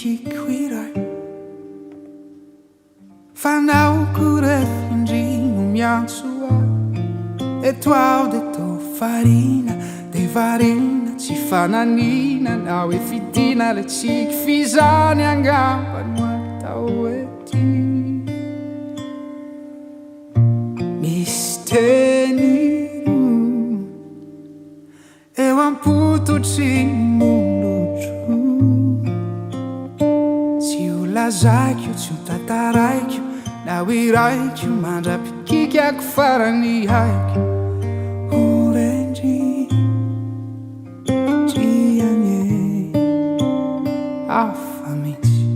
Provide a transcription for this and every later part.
kikwiray fanaoko refindrino miantso ah etoao de tô farina de varina tsy fananina na hoe fidina le tsiky fizany angamba no atao ety misy tenino eo ampototry monotro tsy ho lazaiko tsy ho tataraiko na hoe raiko mandrapikikako farany haiko orendry triane hafa mihitsy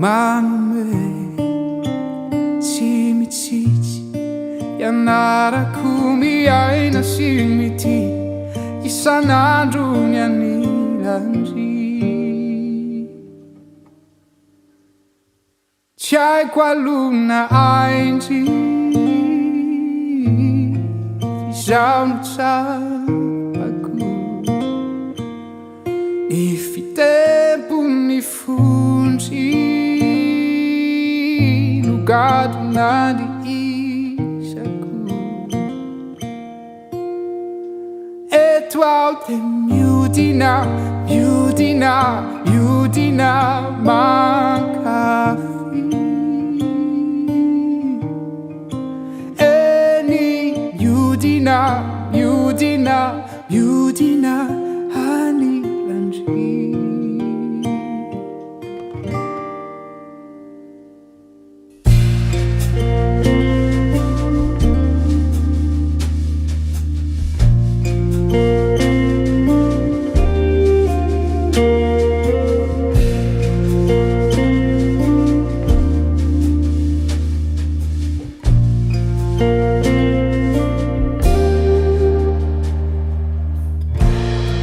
manome tsy mitsitsy ianarako miaina sy mity isan'andro ny anilandry tsy haiko alona aindry fizaho no tsapako ny fitempo ny fondry no gadona ny isako etoao de miodina miodina miodina mankafy miodina miodina anilandry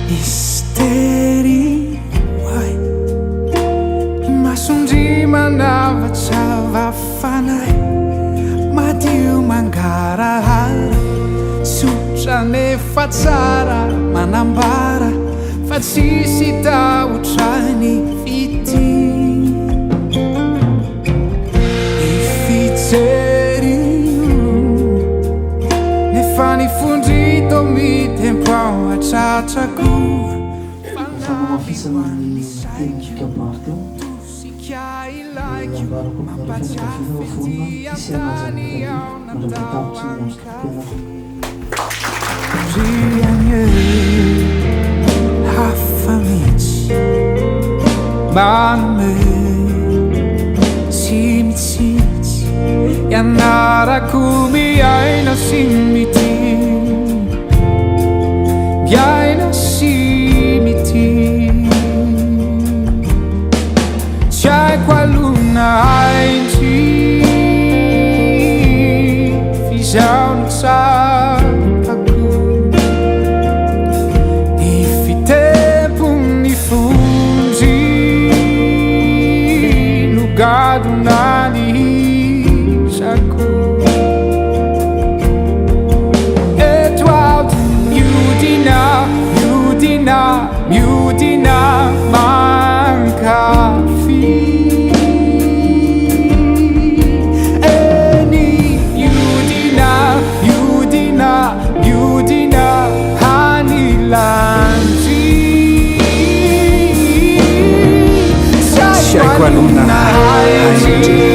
misteri wai masondry manavatsava fanay madio mangarahara sotra nefa tsara manambara fa tsisy tahotrany fity ifitserio nefa ny fondrito mitempo ao atratrako Fisarany teknika maro teo ambarako miaraka fina foana isianazany mandrapatapitsy ny andro hafa mihitsy manome tsy mitsitsy ianarako miaina sy mity miaina sy mity tsy haiko alona aindry fizaho no tsapako ny fitempo ny fondry no gadona ny isako etoao de miodina miodina miodina mankafy eny miodina miodina miodina anilandry tsy haiko alona aindry